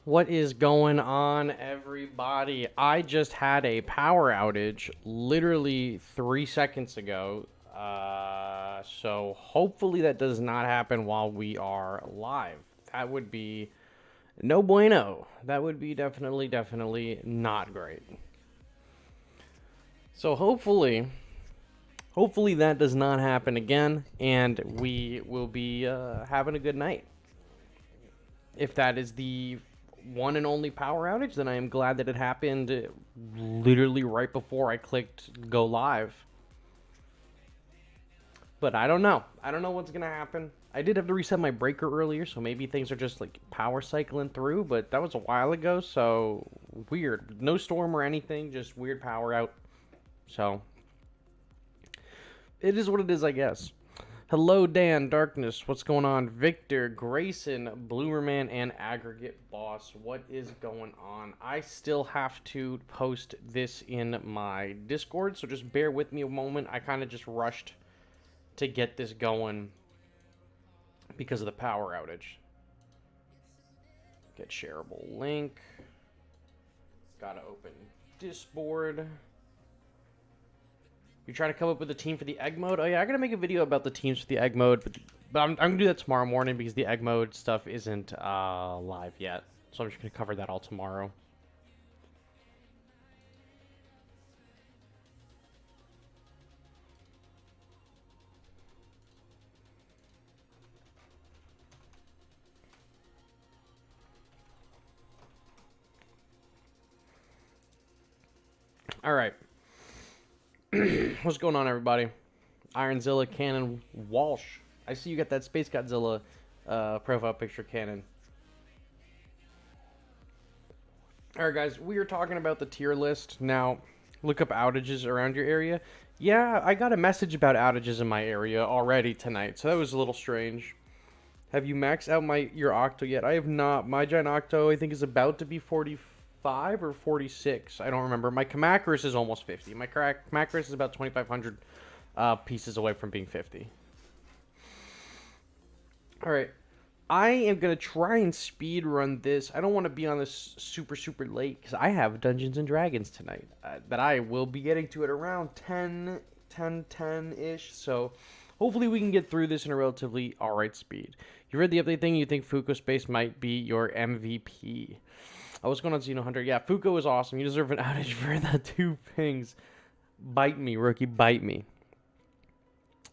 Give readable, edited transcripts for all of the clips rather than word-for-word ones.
What is going on, everybody? I just had a power outage literally 3 seconds ago. So hopefully that does not happen while we are live. That would be no bueno. That would be definitely not great. So hopefully that does not happen again, and we will be having a good night. If that is the one and only power outage, then I am glad that it happened literally right before I clicked go live. But I don't know. I don't know what's going to happen. I did have to reset my breaker earlier, so maybe things are just like power cycling through, but that was a while ago, so weird. No storm or anything, just weird power out. So it is what it is, I guess. Hello, Dan, Darkness, what's going on? Victor, Grayson, Bloomerman, and Aggregate Boss, what is going on? I still have to post this in my Discord, so just bear with me a moment. I kind of just rushed to get this going because of the power outage. Get shareable link. Gotta open Discord. You're trying to come up with a team for the egg mode? Oh yeah, I gotta make a video about the teams for the egg mode, but I'm gonna do that tomorrow morning because the egg mode stuff isn't live yet. So I'm just gonna cover that all tomorrow. All right. What's going on, everybody? Ironzilla, Cannon, Walsh. I see you got that Space Godzilla profile picture, Cannon. Alright, guys, we are talking about the tier list. Now, look up outages around your area. Yeah, I got a message about outages in my area already tonight, so that was a little strange. Have you maxed out your Octo yet? I have not. My Giant Octo, I think, is about to be 45 or 46. I don't remember. My Kamacuras is almost 50. My Kamacuras is about 2,500 pieces away from being 50. Alright. I am going to try and speed run this. I don't want to be on this super late because I have Dungeons and Dragons tonight that I will be getting to at around 10-ish. So hopefully we can get through this in a relatively alright speed. You read the update thing? You think Fuko Space might be your MVP? Oh, what's going on, Xeno Hunter? Yeah, Fuko is awesome. You deserve an outage for the 2 pings. Bite me, rookie. Bite me.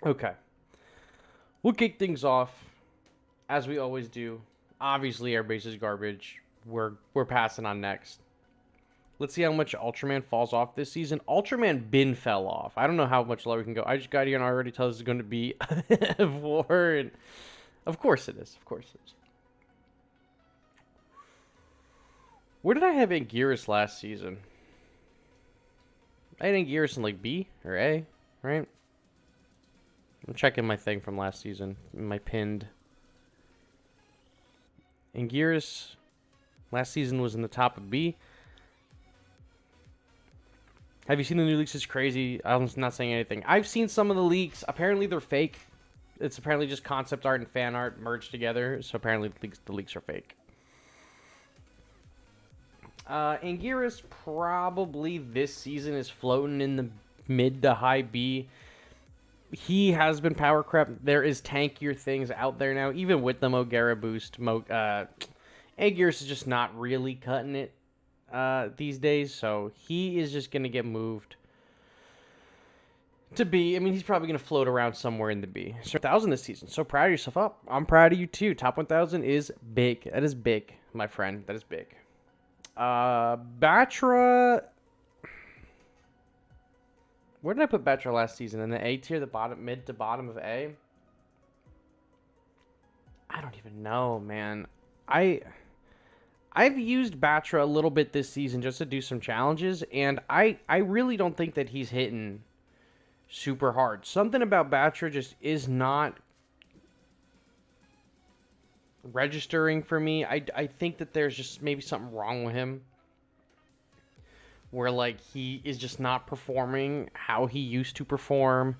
Okay. We'll kick things off as we always do. Obviously, our base is garbage. We're passing on next. Let's see how much Ultraman falls off this season. Ultraman bin fell off. I don't know how much lower we can go. I just got here and I already tell this is going to be 4. And of course it is. Of course it is. Where did I have Anguirus last season? I had Anguirus in like B or A, right? I'm checking my thing from last season. My pinned. Anguirus last season was in the top of B. Have you seen the new leaks? It's crazy. I'm not saying anything. I've seen some of the leaks. Apparently they're fake. It's apparently just concept art and fan art merged together. So apparently the leaks are fake. Anguirus probably this season is floating in the mid to high B. He has been power crept. There is tankier things out there now, even with the Mogera boost. Anguirus is just not really cutting it these days, so he is just going to get moved to B. I mean, he's probably going to float around somewhere in the B. So 1,000 this season. So proud of yourself up. I'm proud of you too. Top 1,000 is big. That is big, my friend. That is big. Batra. Where did I put Batra last season? In the A tier, the bottom, mid to bottom of A? I don't even know, man. I've used Batra a little bit this season just to do some challenges, and I really don't think that he's hitting super hard. Something about Batra just is not registering for me. I think that there's just maybe something wrong with him, where like he is just not performing how he used to perform.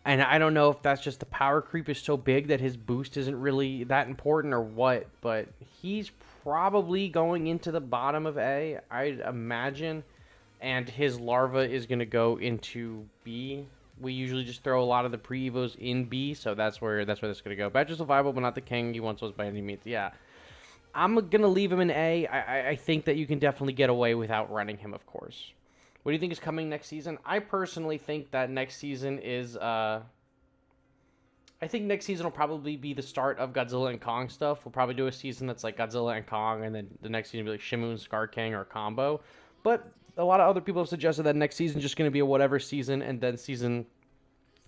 And I don't know if that's just the power creep is so big that his boost isn't really that important or what, but he's probably going into the bottom of A, I'd imagine. And his larva is going to go into B. We usually just throw a lot of the pre-evos in B, so that's where that's going to go. Bachelor Survival, but not the king he once was by any means. Yeah. I'm going to leave him in A. I think that you can definitely get away without running him, of course. What do you think is coming next season? I personally think that next season is... I think next season will probably be the start of Godzilla and Kong stuff. We'll probably do a season that's like Godzilla and Kong, and then the next season will be like Shimu and Scar King or a combo. But a lot of other people have suggested that next season is just going to be a whatever season, and then season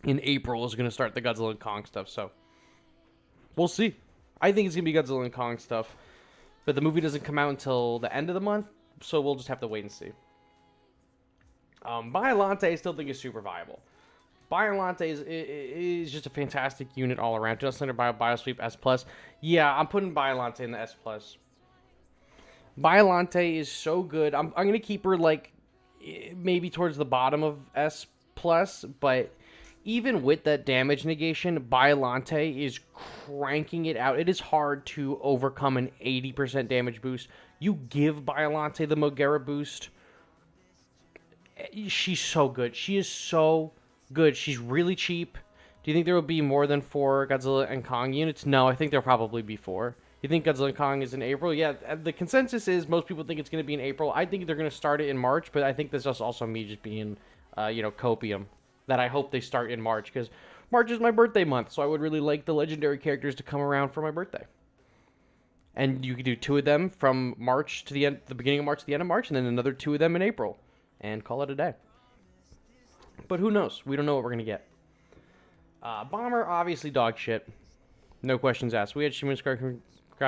in April is going to start the Godzilla and Kong stuff. So we'll see. I think it's going to be Godzilla and Kong stuff. But the movie doesn't come out until the end of the month, so we'll just have to wait and see. Biollante, I still think is super viable. Biollante is just a fantastic unit all around. Just under Biosweep S+. Yeah, I'm putting Biollante in the S+. Biollante is so good. I'm going to keep her, like, maybe towards the bottom of S+, but even with that damage negation, Biollante is cranking it out. It is hard to overcome an 80% damage boost. You give Biollante the Mogera boost. She's so good. She is so good. She's really cheap. Do you think there will be more than 4 Godzilla and Kong units? No, I think there'll probably be 4. You think Godzilla and Kong is in April? Yeah, the consensus is most people think it's going to be in April. I think they're going to start it in March, but I think this is also me just being, copium. That I hope they start in March, because March is my birthday month, so I would really like the legendary characters to come around for my birthday. And you could do 2 of them from March to the beginning of March to the end of March, and then another 2 of them in April, and call it a day. But who knows? We don't know what we're going to get. Bomber, obviously dog shit. No questions asked. We had Shimun Scar,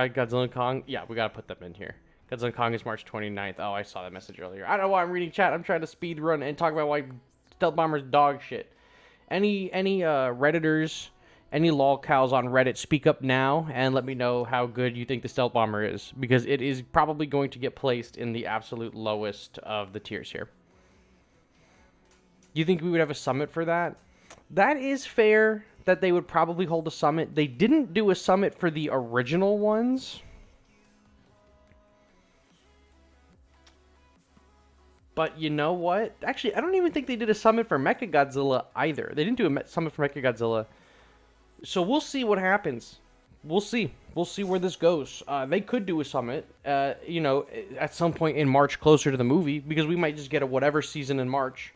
Godzilla and Kong. Yeah, we got to put them in here. Godzilla and Kong is March 29th. Oh, I saw that message earlier. I don't know why I'm reading chat. I'm trying to speed run and talk about why Stealth Bomber's dog shit. Any Redditors, any lol cows on Reddit, speak up now and let me know how good you think the Stealth Bomber is, because it is probably going to get placed in the absolute lowest of the tiers here. You think we would have a summit for that? That is fair that they would probably hold a summit. They didn't do a summit for the original ones. But you know what? Actually, I don't even think they did a summit for Mechagodzilla either. They didn't do a summit for Mechagodzilla. So we'll see what happens. We'll see. We'll see where this goes. They could do a summit, at some point in March closer to the movie, because we might just get a whatever season in March.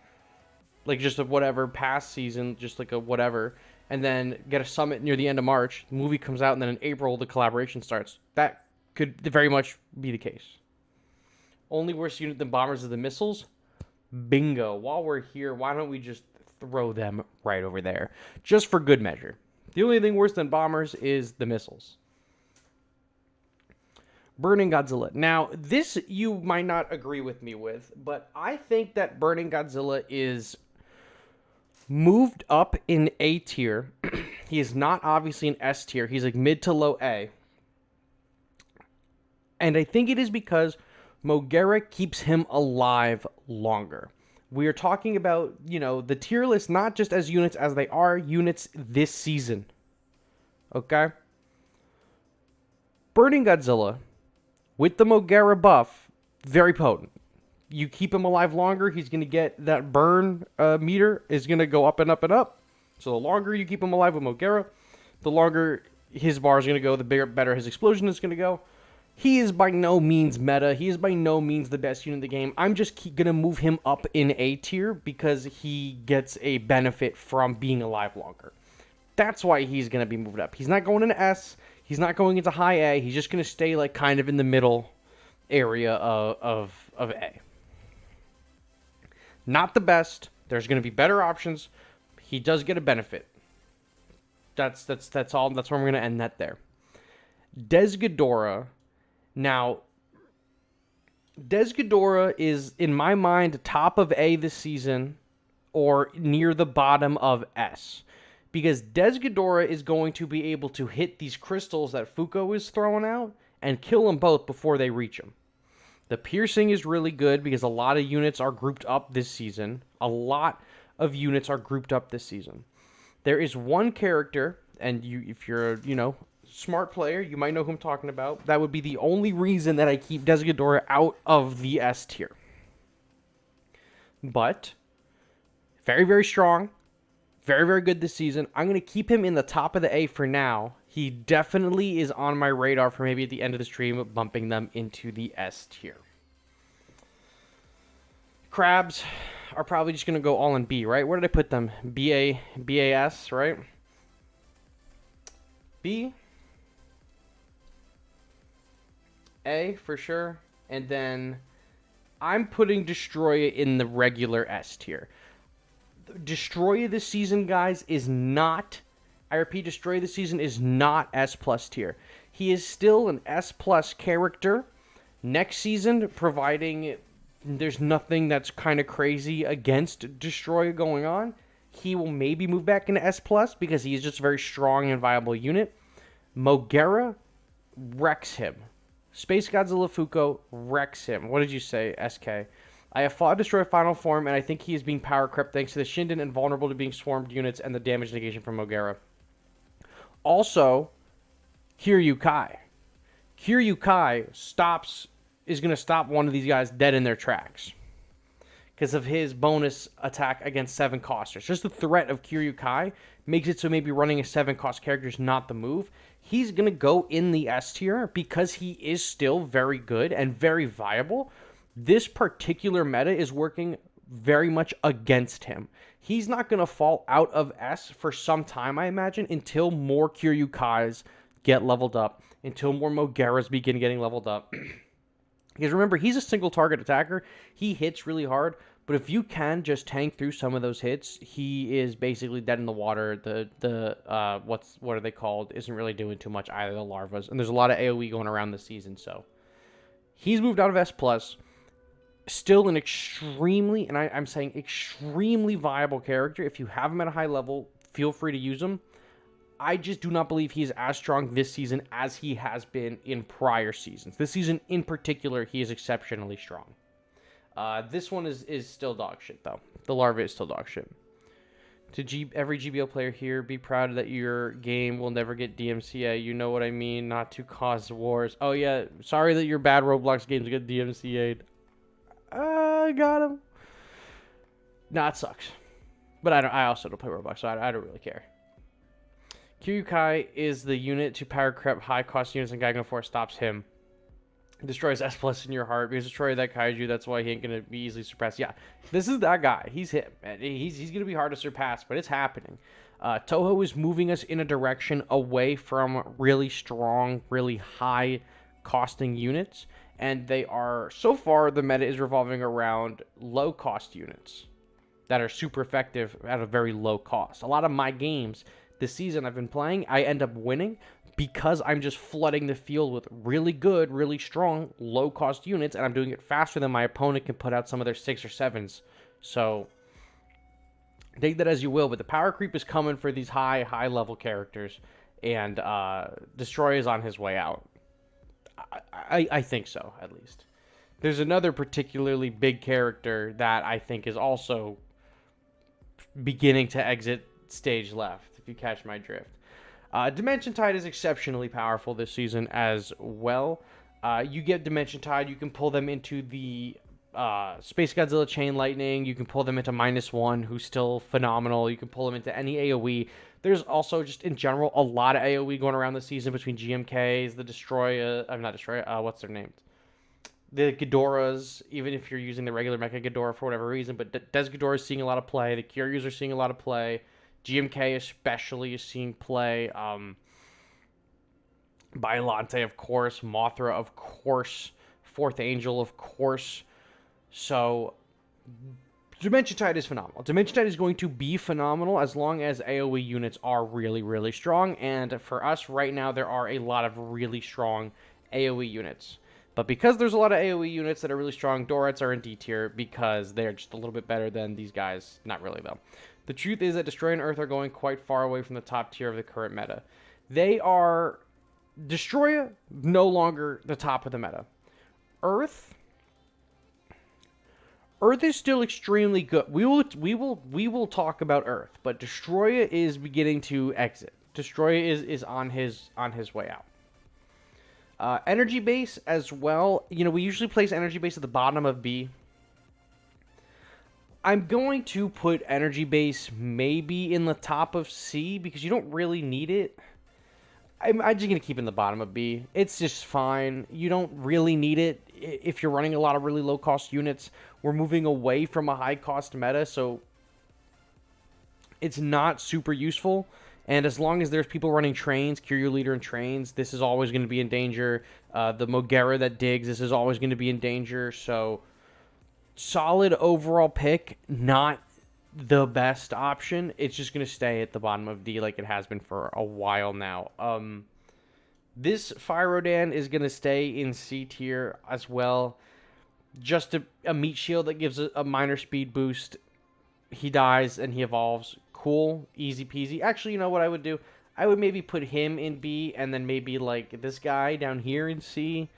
Like just a whatever past season, just like a whatever. And then get a summit near the end of March. The movie comes out, and then in April, the collaboration starts. That could very much be the case. Only worse unit than bombers is the missiles. Bingo. While we're here, why don't we just throw them right over there? Just for good measure. The only thing worse than bombers is the missiles. Burning Godzilla. Now, this you might not agree with me with, but I think that Burning Godzilla is moved up in A tier. He is not obviously an S tier. He's like mid to low A. And I think it is because Mogera keeps him alive longer. We are talking about, the tier list not just as units as they are units this season. Okay? Burning Godzilla, with the Mogera buff, very potent. You keep him alive longer, he's going to get that burn meter is going to go up and up and up. So the longer you keep him alive with Mogera, the longer his bar is going to go, the better his explosion is going to go. He is by no means meta. He is by no means the best unit in the game. I'm just going to move him up in A tier because he gets a benefit from being alive longer. That's why he's going to be moved up. He's not going into S. He's not going into high A. He's just going to stay like kind of in the middle area of A. Not the best. There's going to be better options. He does get a benefit. That's all. That's where we're going to end that there. Desghidorah. Now, Desghidorah is, in my mind, top of A this season or near the bottom of S. Because Desghidorah is going to be able to hit these crystals that Fuko is throwing out and kill them both before they reach them. The piercing is really good because a lot of units are grouped up this season. There is one character, and if you're, smart player. You might know who I'm talking about. That would be the only reason that I keep Desghidorah out of the S tier. But very, very strong. Very, very good this season. I'm going to keep him in the top of the A for now. He definitely is on my radar for maybe at the end of the stream, bumping them into the S tier. Crabs are probably just going to go all in B, right? Where did I put them? BAS, right? B. A for sure. And then I'm putting Destroya in the regular S tier. Destroya this season, guys, is not, I repeat, Destroya this season is not S plus tier. He is still an S plus character. Next season, providing there's nothing that's kind of crazy against Destroya going on, he will maybe move back into S plus because he is just a very strong and viable unit. Mogera wrecks him. Space Godzilla Fuko wrecks him. What did you say, SK? I have fought Destroy Final Form, and I think he is being power crept thanks to the Shinden and vulnerable to being swarmed units and the damage negation from Mogera. Also, Kiryu Kai. Kiryu Kai is going to stop one of these guys dead in their tracks because of his bonus attack against 7-costers. Just the threat of Kiryu Kai makes it so maybe running a 7-cost character is not the move. He's going to go in the S tier because he is still very good and very viable. This particular meta is working very much against him. He's not going to fall out of S for some time, I imagine, until more Kiryu Kais get leveled up, until more Mogeras begin getting leveled up. Because remember, he's a single target attacker. He hits really hard, but if you can just tank through some of those hits, he is basically dead in the water. What are they called? Isn't really doing too much either, the larvas. And there's a lot of AoE going around this season, so he's moved out of S+. Still an extremely, and I'm saying extremely viable character. If you have him at a high level, feel free to use him. I just do not believe he's as strong this season as he has been in prior seasons. This season in particular, he is exceptionally strong. This one is still dog shit, though. The larva is still dog shit. To every GBL player here, be proud that your game will never get DMCA. You know what I mean? Not to cause wars. Oh, yeah. Sorry that your bad Roblox games get DMCA'd. I got him. Nah, it sucks. But I also don't play Roblox, so I don't really care. Kiryu Kai is the unit to power creep high cost units, and Gaigan Force stops him. Destroys S+ in your heart because destroy that kaiju. That's why he ain't gonna be easily surpassed. Yeah, this is that guy. He's him. He's gonna be hard to surpass, but it's happening. Toho is moving us in a direction away from really strong, really high costing units. And they are, so far, the meta is revolving around low-cost units that are super effective at a very low cost. A lot of my games this season I've been playing, I end up winning because I'm just flooding the field with really good, really strong, low-cost units, and I'm doing it faster than my opponent can put out some of their 6 or 7s. So, take that as you will, but the power creep is coming for these high-level characters, and Destroy is on his way out. I think so, at least. There's another particularly big character that I think is also beginning to exit stage left, if you catch my drift. Dimension Tide is exceptionally powerful this season as well. You get Dimension Tide, you can pull them into the Space Godzilla Chain Lightning, you can pull them into -1, who's still phenomenal, you can pull them into any AoE. There's also, just in general, a lot of AoE going around this season between GMKs, the Destroyer, not Destroyer, what's their names? The Ghidorahs, even if you're using the regular Mecha Ghidorah for whatever reason, but Des Ghidorah is seeing a lot of play, the Kiryus are seeing a lot of play, GMK especially is seeing play, Bylante, of course, Mothra, of course, Fourth Angel, of course. So Dimension Tide is phenomenal. Dimension Tide is going to be phenomenal as long as AoE units are really, really strong. And for us right now, there are a lot of really strong AoE units. But because there's a lot of AoE units that are really strong, Dorets are in D tier because they're just a little bit better than these guys. Not really, though. The truth is that Destroy and Earth are going quite far away from the top tier of the current meta. They are... Destroya, no longer the top of the meta. Earth is still extremely good. We will talk about Earth, but Destroya is beginning to exit. Destroy is on his way out. Energy base as well. We usually place energy base at the bottom of B. I'm going to put energy base maybe in the top of C because you don't really need it. I'm just going to keep it in the bottom of B. It's just fine. You don't really need it if you're running a lot of really low-cost units. We're moving away from a high-cost meta, so it's not super useful. And as long as there's people running trains, cure your leader in trains, this is always going to be in danger. The Mogera that digs, this is always going to be in danger. So, solid overall pick, not the best option. It's just going to stay at the bottom of D like it has been for a while now. This Fire Rodan is going to stay in C tier as well. Just a meat shield that gives a minor speed boost. He dies and he evolves. Cool, easy peasy. Actually, you know what I would do? I would maybe put him in B and then maybe like this guy down here in C.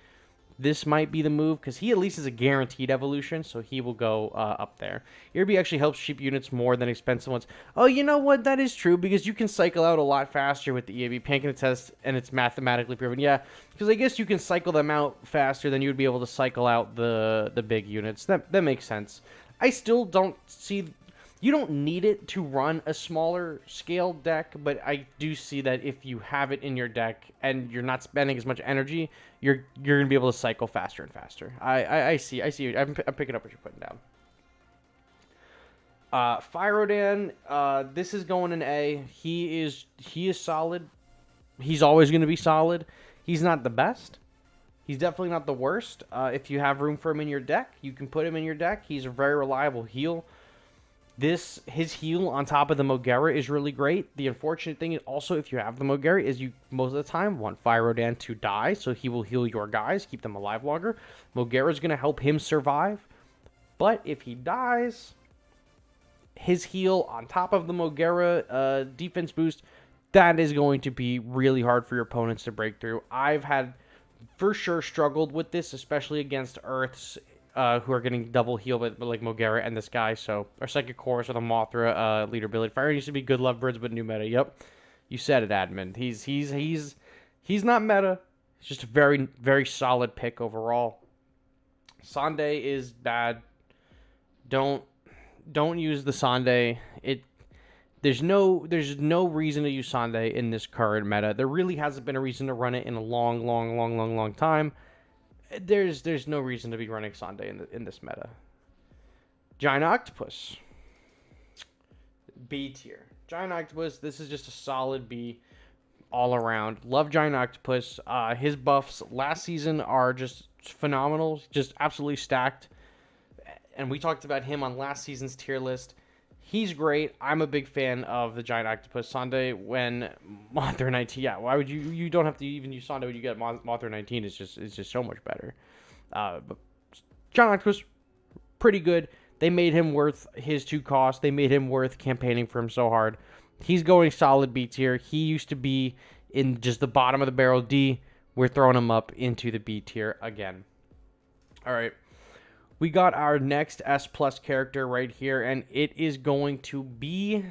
This might be the move because he at least is a guaranteed evolution, so he will go up there. ERB actually helps cheap units more than expensive ones. Oh, you know what? That is true because you can cycle out a lot faster with the ERB. Pan can attest, and it's mathematically proven. Yeah, because I guess you can cycle them out faster than you would be able to cycle out the big units. That makes sense. I still don't see... You don't need it to run a smaller scale deck, but I do see that if you have it in your deck and you're not spending as much energy, you're going to be able to cycle faster and faster. I see. I'm picking up what you're putting down. Fire Rodan, this is going in A. He is solid. He's always going to be solid. He's not the best. He's definitely not the worst. If you have room for him in your deck, you can put him in your deck. He's a very reliable heal. His heal on top of the Mogera is really great. The unfortunate thing is also if you have the Mogera is you most of the time want Fire Rodan to die, so he will heal your guys, keep them alive longer. Mogera is going to help him survive, but if he dies, his heal on top of the Mogera defense boost, that is going to be really hard for your opponents to break through. I've had for sure struggled with this, especially against Earths. Who are getting double heal, but like Mogera and this guy. So, our Psychic Chorus or the Mothra leader ability. Fire used to be good lovebirds, but new meta. Yep, you said it, admin. He's not meta. He's just a very, very solid pick overall. Sunday is bad. Don't use the Sunday. There's no reason to use Sunday in this current meta. There really hasn't been a reason to run it in a long time. There's no reason to be running Sunday in this meta. Giant Octopus. B tier. Giant Octopus, this is just a solid B all around. Love Giant Octopus. His buffs last season are just phenomenal. Just absolutely stacked. And we talked about him on last season's tier list. He's great. I'm a big fan of the Giant Octopus Sunday when Mothra 19. Yeah, why would you don't have to even use Sunday when you get Mothra 19. It's just so much better. But Giant Octopus, pretty good. They made him worth his 2 costs. They made him worth campaigning for him so hard. He's going solid B tier. He used to be in just the bottom of the barrel D. We're throwing him up into the B tier again. All right. We got our next S plus character right here, and it is going to be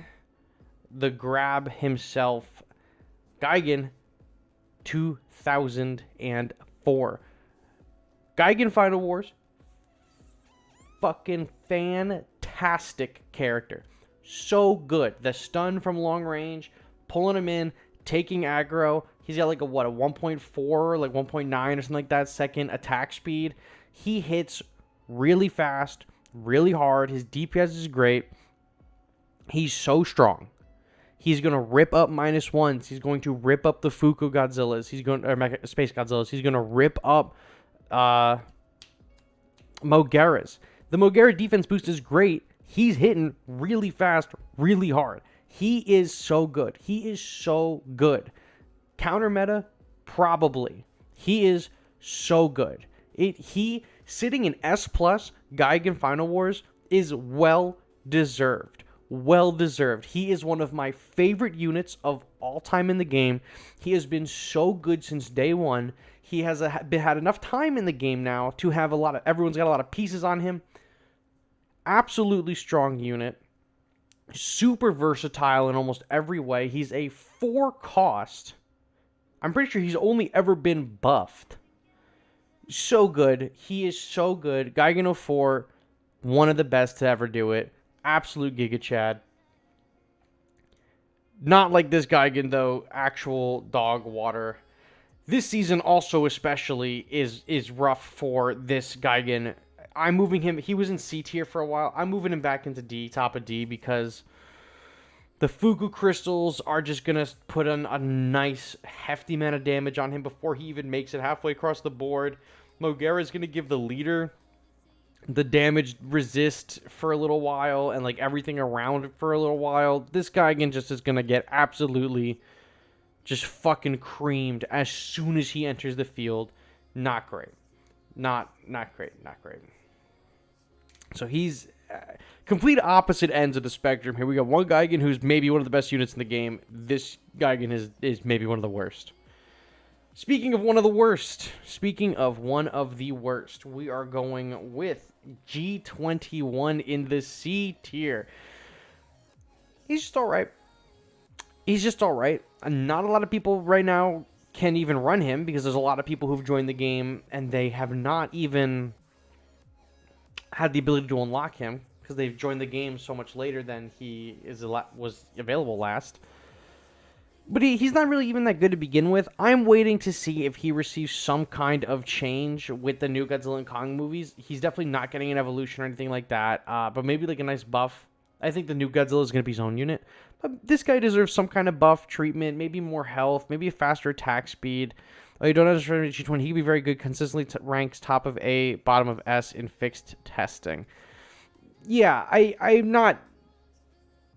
the Grab himself, Gigan 2004. Gigan Final Wars, fucking fantastic character. So good. The stun from long range, pulling him in, taking aggro. He's got like a 1.4, like 1.9 or something like that second attack speed. He hits really fast, really hard. His DPS is great. He's so strong. He's going to rip up -1s. He's going to rip up the Fuku Godzillas. He's going to Space Godzillas. He's going to rip up Mogeras. The Mogera defense boost is great. He's hitting really fast, really hard. He is so good. He is so good. Counter meta, probably. He is so good. He sitting in S plus Gigan Final Wars is well deserved. Well deserved. He is one of my favorite units of all time in the game. He has been so good since day one. He has had enough time in the game now to have everyone's got a lot of pieces on him. Absolutely strong unit. Super versatile in almost every way. He's a 4 cost. I'm pretty sure he's only ever been buffed. So good. He is so good. Gigan 04, one of the best to ever do it. Absolute Giga Chad. Not like this Gigan, though. Actual dog water. This season also especially is rough for this Gigan. I'm moving him. He was in C tier for a while. I'm moving him back into D, top of D, because the Fugu crystals are just going to put a nice, hefty amount of damage on him before he even makes it halfway across the board. Mogera is going to give the leader the damage resist for a little while and like everything around it for a little while. This guy again just is going to get absolutely just fucking creamed as soon as he enters the field. Not great. Not great. So he's complete opposite ends of the spectrum here. We got one Gigan who's maybe one of the best units in the game. This Gigan is maybe one of the worst. Speaking of one of the worst, we are going with G21 in the C tier. He's just all right. Not a lot of people right now can even run him because there's a lot of people who've joined the game and they have not even had the ability to unlock him because they've joined the game so much later than he was available last. But he's not really even that good to begin with. I'm waiting to see if he receives some kind of change with the new Godzilla and Kong movies. He's definitely not getting an evolution or anything like that, but maybe like a nice buff. I think the new Godzilla is going to be his own unit. But this guy deserves some kind of buff treatment, maybe more health, maybe a faster attack speed. You don't understand G20. He can be very good, consistently ranks top of A, bottom of S in fixed testing. Yeah, I'm not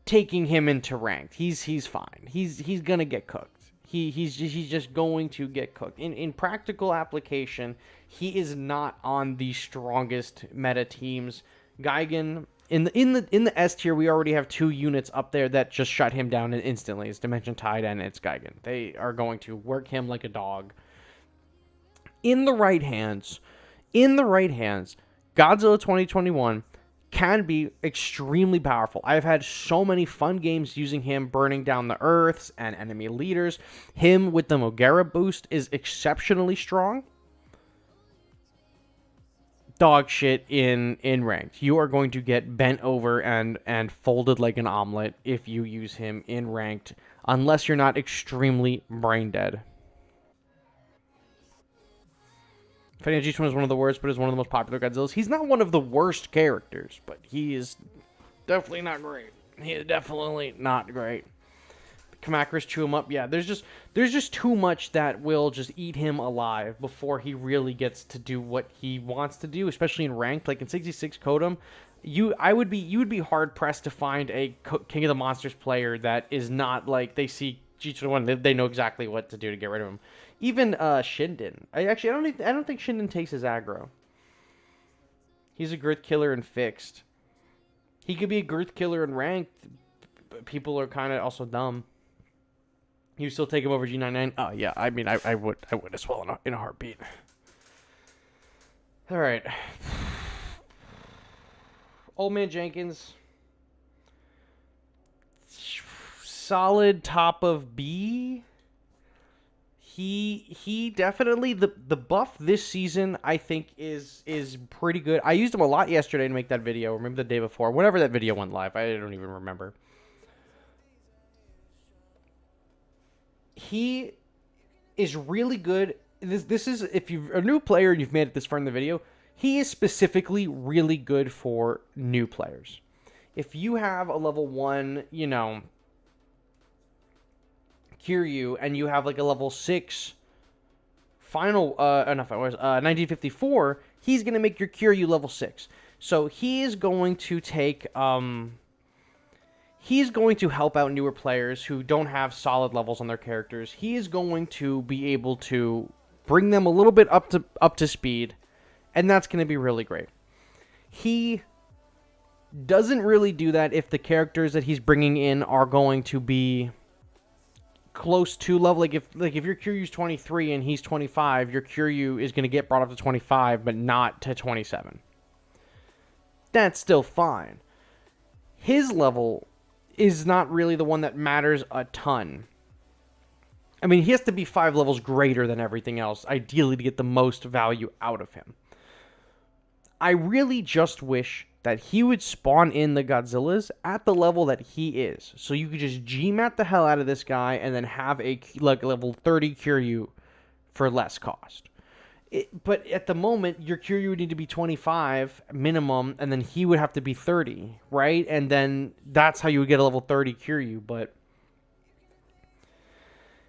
taking him into ranked. He's fine. He's gonna get cooked. He's just going to get cooked. In practical application, he is not on the strongest meta teams. Gigan in the S tier, we already have 2 units up there that just shut him down instantly. It's Dimension Tide and it's Gigan. They are going to work him like a dog. In the right hands, Godzilla 2021 can be extremely powerful. I've had so many fun games using him, burning down the Earths and enemy leaders. Him with the Mogera boost is exceptionally strong. Dog shit in ranked. You are going to get bent over and folded like an omelet if you use him in ranked, unless you're not extremely brain dead. Fighting G20 is one of the worst, but is one of the most popular Godzillas. He's not one of the worst characters, but he is definitely not great. He is definitely not great. Kamakras chew him up. Yeah, there's just too much that will just eat him alive before he really gets to do what he wants to do, especially in ranked. Like in 66 Kodum, you would be hard pressed to find a King of the Monsters player that is not like they see G21. They know exactly what to do to get rid of him. Even Shinden. I don't think Shinden takes his aggro. He's a girth killer in fixed. He could be a girth killer in ranked, but people are kind of also dumb. You still take him over G99? Oh yeah, I mean I would as well in a heartbeat. All right. Old Man Jenkins. Solid top of B. He definitely the buff this season I think is pretty good. I used him a lot yesterday to make that video. Remember the day before, whenever that video went live. I don't even remember. He is really good. This is if you're a new player and you've made it this far in the video. He is specifically really good for new players. If you have a level 1, Kiryu, and you have like a level 6 final 1954, he's going to make your Kiryu level 6. So he is going to take he's going to help out newer players who don't have solid levels on their characters. He is going to be able to bring them a little bit up to speed, and that's going to be really great. He doesn't really do that if the characters that he's bringing in are going to be close to level. Like if your Kiryu's 23 and he's 25, your Kiryu is going to get brought up to 25 but not to 27. That's still fine. His level is not really the one that matters a ton. I mean, he has to be 5 levels greater than everything else, ideally, to get the most value out of him. I really just wish that he would spawn in the Godzillas at the level that he is. So you could just GMAT the hell out of this guy and then have a like level 30 Kiryu for less cost. But at the moment, your Kiryu would need to be 25 minimum, and then he would have to be 30, right? And then that's how you would get a level 30 Kiryu, but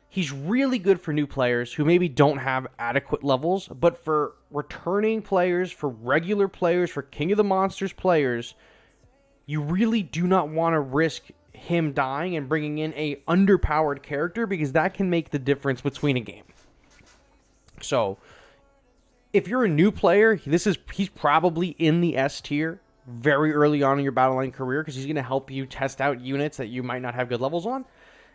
he's really good for new players who maybe don't have adequate levels, but for returning players, for regular players, for King of the Monsters players, you really do not want to risk him dying and bringing in a underpowered character, because that can make the difference between a game. So, if you're a new player, he's probably in the S tier very early on in your Battleline career, because he's going to help you test out units that you might not have good levels on.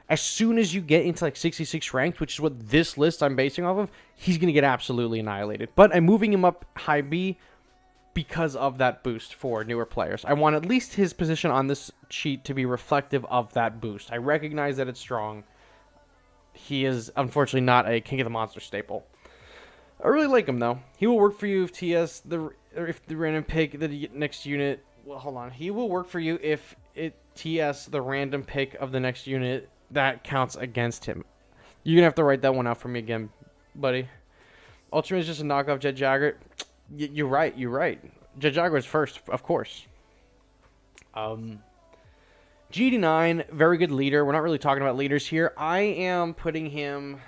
As soon as you get into like 66 ranked, which is what this list I'm basing off of, he's going to get absolutely annihilated. But I'm moving him up high B because of that boost for newer players. I want at least his position on this sheet to be reflective of that boost. I recognize that it's strong. He is unfortunately not a King of the Monster staple. I really like him though. He will work for you if if the random pick the next unit. Well, hold on. He will work for you if TS the random pick of the next unit that counts against him. You're gonna have to write that one out for me again, buddy. Ultimate is just a knockoff Jet Jaguar. You're right. Jet Jaguar is first, of course. G89, very good leader. We're not really talking about leaders here. I am putting him.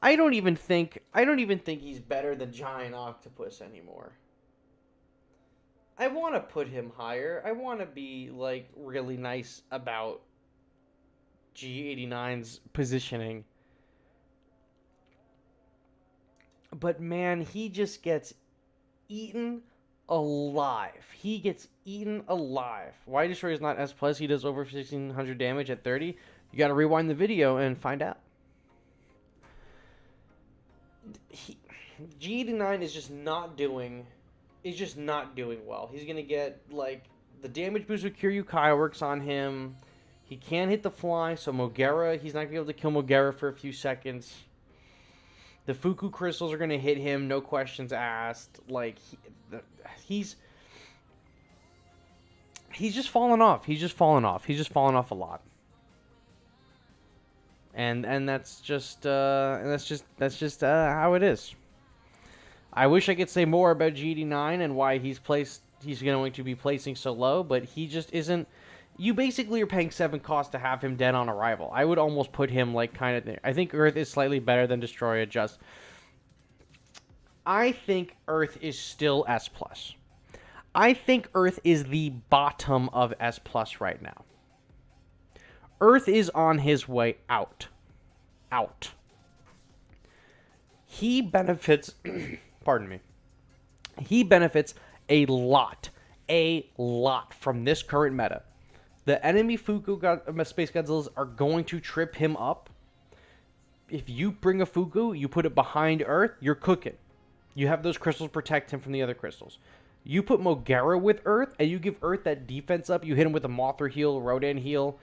I don't even think he's better than Giant Octopus anymore. I want to put him higher. I want to be like really nice about G89's positioning. But man, he just gets eaten alive. He gets eaten alive. Why Destroyer is not S+, he does over 1600 damage at 30. You got to rewind the video and find out. G89 is just not doing well. He's going to get like the damage boost with Kiryu Kai works on him. He can't hit the fly, so Mogera, he's not going to be able to kill Mogera for a few seconds. The Fuku crystals are going to hit him, no questions asked. Like, he's just fallen off. He's just fallen off a lot. And that's just how it is. I wish I could say more about G89 and why he's going to be placing so low, but he just isn't. You basically are paying 7 cost to have him dead on arrival. I would almost put him like kind of there. I think Earth is slightly better than Destroyer. I think Earth is still S+. I think Earth is the bottom of S+ right now. Earth is on his way out. He benefits, pardon me. He benefits a lot from this current meta. The enemy Fuku Space Godzillas are going to trip him up. If you bring a Fuku, you put it behind Earth, you're cooking. You have those crystals protect him from the other crystals. You put Mogera with Earth, and you give Earth that defense up. You hit him with a Mothra heal, Rodan heal,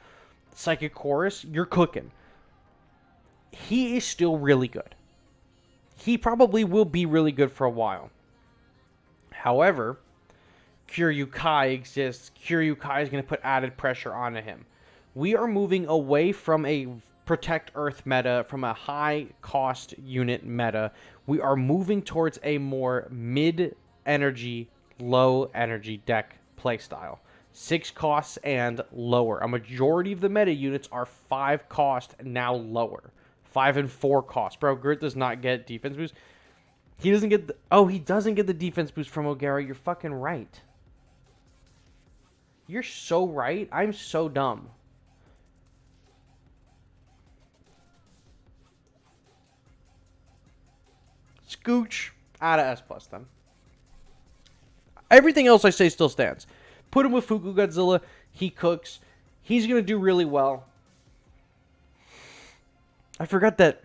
Psychic Chorus. You're cooking. He is still really good. He probably will be really good for a while. However, Kiryu Kai exists. Kiryu Kai is going to put added pressure onto him. We are moving away from a Protect Earth meta, from a high-cost unit meta. We are moving towards a more mid-energy, low-energy deck playstyle. 6 costs and lower. A majority of the meta units are 5 cost, now lower. 5 and 4 cost. Bro, Gert does not get defense boost. He doesn't get he doesn't get the defense boost from Ogera. You're fucking right. You're so right. I'm so dumb. Scooch out of S+ then. Everything else I say still stands. Put him with Fuku Godzilla. He cooks. He's going to do really well. I forgot that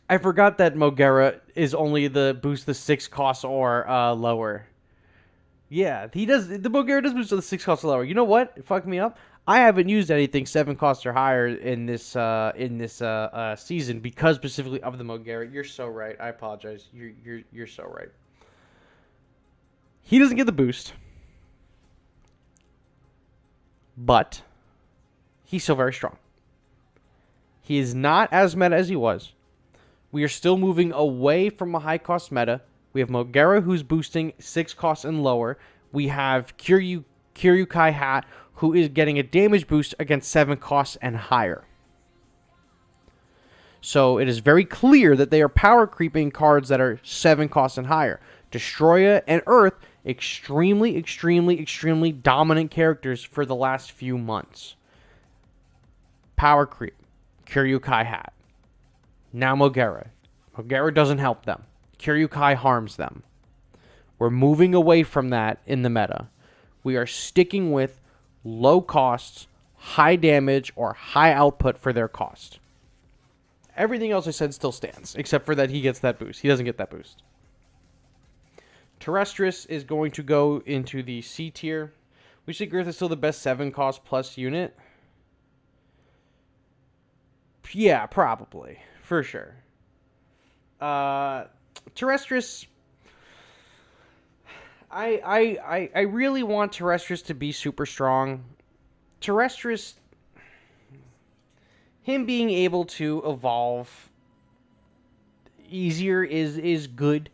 Mogera is only the boost the 6 costs or lower. Yeah, he does. The Mogera does boost to the 6 cost or lower. You know what? It fucked me up. I haven't used anything 7 costs or higher in this season because specifically of the Mogera. You're so right. I apologize. You're so right. He doesn't get the boost, but he's still very strong. He is not as meta as he was. We are still moving away from a high cost meta. We have Mogera, who's boosting 6 costs and lower. We have Kiryukai Hat, who is getting a damage boost against 7 costs and higher. So it is very clear that they are power creeping cards that are 7 costs and higher. Destroya and Earth, extremely, extremely, extremely dominant characters for the last few months. Power creep. Kiryukai Hat. Now Mogera. Mogera doesn't help them. Kiryukai harms them. We're moving away from that in the meta. We are sticking with low costs, high damage, or high output for their cost. Everything else I said still stands, except for that he gets that boost. He doesn't get that boost. Terrestris is going to go into the C tier. We say Girth is still the best 7 cost plus unit. Yeah, probably. For sure. Terrestris, I really want Terrestris to be super strong. Terrestris, him being able to evolve easier is good.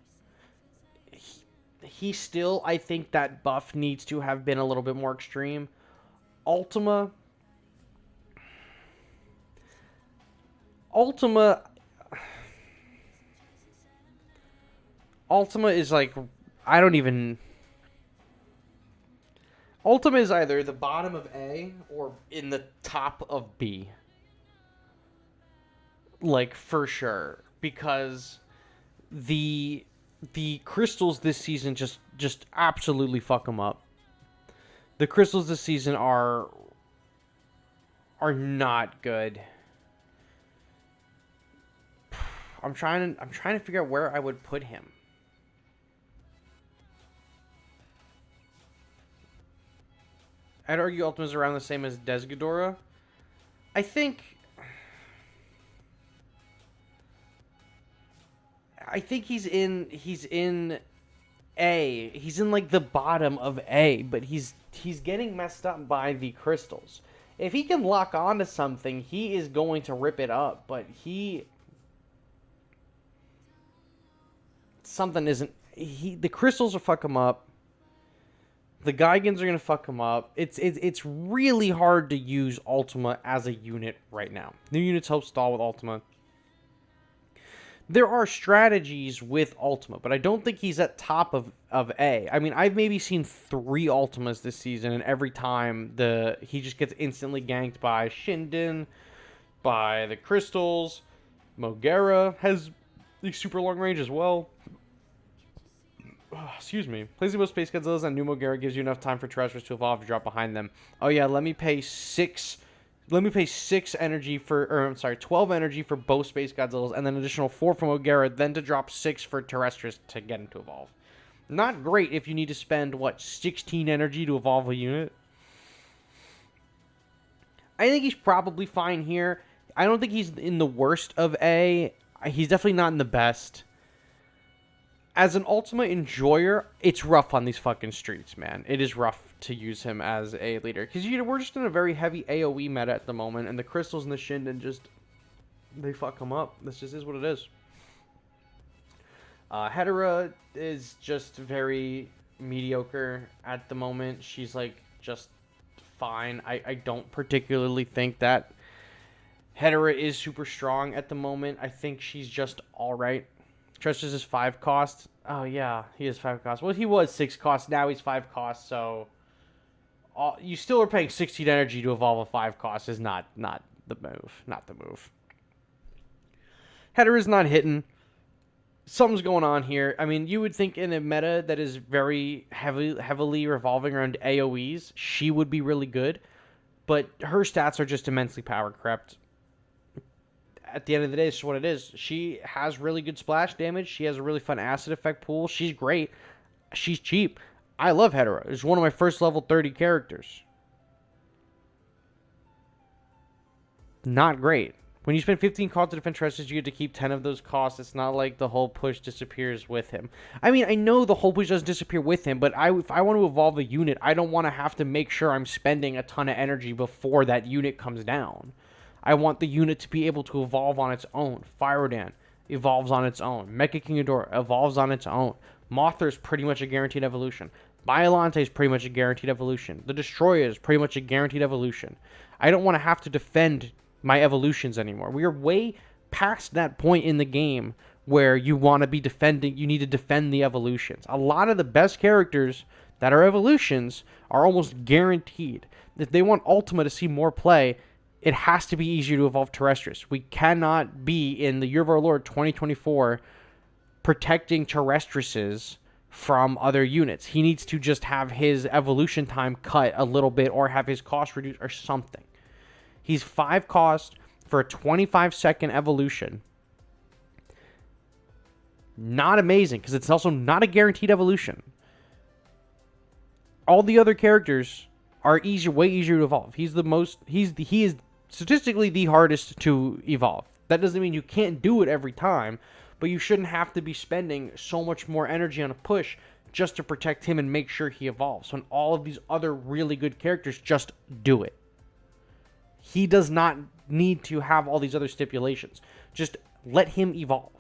He still, I think that buff needs to have been a little bit more extreme. Ultima is like, I don't even... Ultima is either the bottom of A or in the top of B. Like, for sure. Because the crystals this season just absolutely fuck them up. The crystals this season are not good. I'm trying to figure out where I would put him. I'd argue Ultima's around the same as Desghidorah. I think he's in A. He's in like the bottom of A, but he's getting messed up by the crystals. If he can lock onto something, he is going to rip it up, but the crystals will fuck him up. The Geigans are going to fuck him up. It's really hard to use Ultima as a unit right now. New units help stall with Ultima. There are strategies with Ultima, but I don't think he's at top of A. I mean, I've maybe seen 3 Ultimas this season, and every time he just gets instantly ganked by Shinden, by the crystals. Mogera has a super long range as well. Excuse me. Plays the most Space Godzillas and New Mogera gives you enough time for Terrestris to evolve and drop behind them. Oh yeah, let me pay 6 energy for, or I'm sorry, 12 energy for both Space Godzillas, and then additional 4 from Mogera, then to drop 6 for Terrestris to get him to evolve. Not great if you need to spend, 16 energy to evolve a unit. I think he's probably fine here. I don't think he's in the worst of A. He's definitely not in the best. As an Ultima enjoyer, it's rough on these fucking streets, man. It is rough to use him as a leader. Because we're just in a very heavy AoE meta at the moment, and the crystals and the Shinden they fuck him up. This just is what it is. Hedera is just very mediocre at the moment. She's, just fine. I don't particularly think that Hedera is super strong at the moment. I think she's just alright. Terrestris is 5 cost. Oh, yeah, he is 5 cost. Well, he was 6 cost. Now he's 5 cost, so... you still are paying 16 energy to evolve a 5 cost is not the move. Not the move. Hedera's not hitting. Something's going on here. I mean, you would think in a meta that is very heavily revolving around AoEs, she would be really good. But her stats are just immensely power crept. At the end of the day, it's just what it is. She has really good splash damage. She has a really fun acid effect pool. She's great. She's cheap. I love Hetero. It's one of my first level 30 characters. Not great. When you spend 15 costs to defend Terrestrius, you get to keep 10 of those costs. It's not like the whole push disappears with him. I mean, I know the whole push doesn't disappear with him, but if I want to evolve a unit, I don't want to have to make sure I'm spending a ton of energy before that unit comes down. I want the unit to be able to evolve on its own. Fyrodan evolves on its own. Mecha King Ghidorah evolves on its own. Mothra is pretty much a guaranteed evolution. Biollante is pretty much a guaranteed evolution. The Destroyer is pretty much a guaranteed evolution. I don't want to have to defend my evolutions anymore. We are way past that point in the game where you want to be defending, you need to defend the evolutions. A lot of the best characters that are evolutions are almost guaranteed. If they want Ultima to see more play, it has to be easier to evolve Terrestrius. We cannot be in the Year of Our Lord 2024 protecting Terrestriuses from other units. He needs to just have his evolution time cut a little bit or have his cost reduced or something. He's 5 cost for a 25-second evolution. Not amazing, because it's also not a guaranteed evolution. All the other characters are way easier to evolve. He is statistically the hardest to evolve. That doesn't mean you can't do it every time, but you shouldn't have to be spending so much more energy on a push just to protect him and make sure he evolves, when all of these other really good characters just do it. He does not need to have all these other stipulations. Just let him evolve.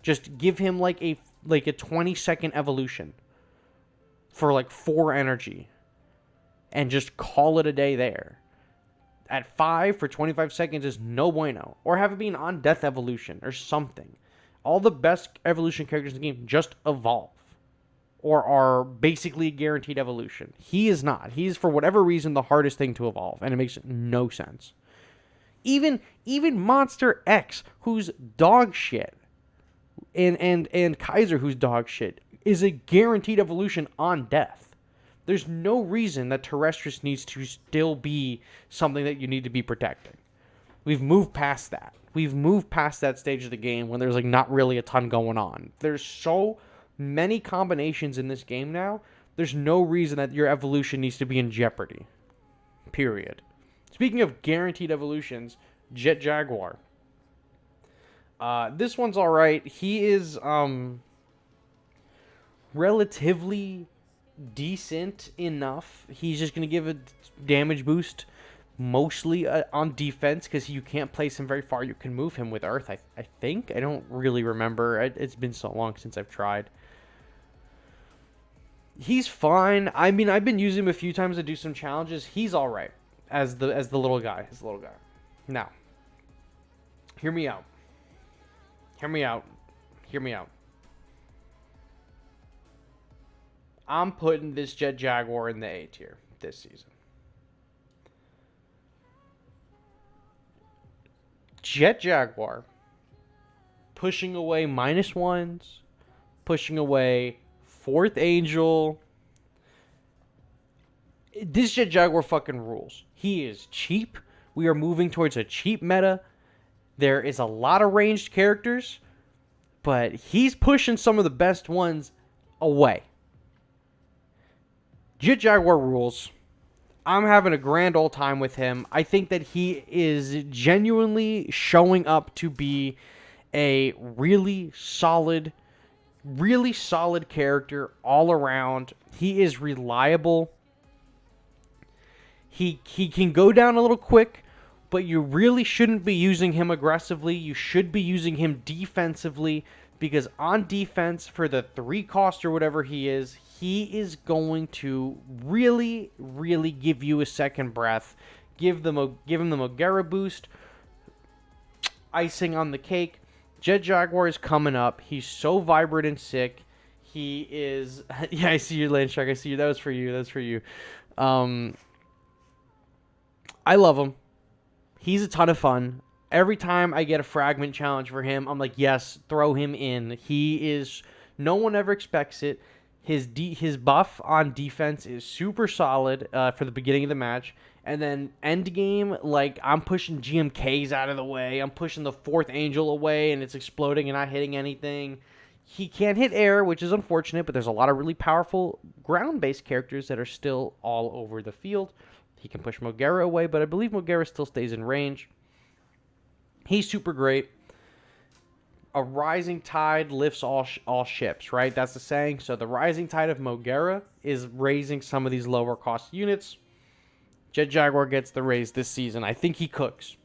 Just give him like a 20-second evolution for like 4 energy and just call it a day there. At 5 for 25 seconds is no bueno. Or have it be an on-death evolution or something. All the best evolution characters in the game just evolve or are basically a guaranteed evolution. He is not. He's, for whatever reason, the hardest thing to evolve, and it makes no sense. Even Monster X, who's dog shit, and Kaiser, who's dog shit, is a guaranteed evolution on death. There's no reason that Terrestrius needs to still be something that you need to be protecting. We've moved past that. We've moved past that stage of the game when there's like not really a ton going on. There's so many combinations in this game now, there's no reason that your evolution needs to be in jeopardy. Period. Speaking of guaranteed evolutions, Jet Jaguar. This one's alright. He is relatively decent enough. He's just going to give a damage boost mostly on defense because you can't place him very far. You can move him with Earth, I think. I don't really remember. It's been so long since I've tried. He's fine. I mean, I've been using him a few times to do some challenges. He's all right as the little guy. Now, hear me out. I'm putting this Jet Jaguar in the A tier this season. Jet Jaguar pushing away -1s, pushing away 4th Angel. This Jet Jaguar fucking rules. He is cheap. We are moving towards a cheap meta. There is a lot of ranged characters, but he's pushing some of the best ones away. Jet Jaguar rules. I'm having a grand old time with him. I think that he is genuinely showing up to be a really solid character all around. He is reliable. He can go down a little quick, but you really shouldn't be using him aggressively. You should be using him defensively, because on defense, for the 3 cost or whatever he is going to really, really give you a second breath. Give him the Mogera boost. Icing on the cake. Jet Jaguar is coming up. He's so vibrant and sick. He is... Yeah, I see you, Land Shark. I see you. That was for you. I love him. He's a ton of fun. Every time I get a fragment challenge for him, I'm like, yes, throw him in. He is... No one ever expects it. His buff on defense is super solid for the beginning of the match. And then end game, like, I'm pushing GMKs out of the way. I'm pushing the 4th Angel away, and it's exploding and not hitting anything. He can't hit air, which is unfortunate, but there's a lot of really powerful ground-based characters that are still all over the field. He can push Mogera away, but I believe Mogera still stays in range. He's super great. A rising tide lifts all ships, right? That's the saying. So the rising tide of Mogera is raising some of these lower cost units. Jet Jaguar gets the raise this season. I think he cooks.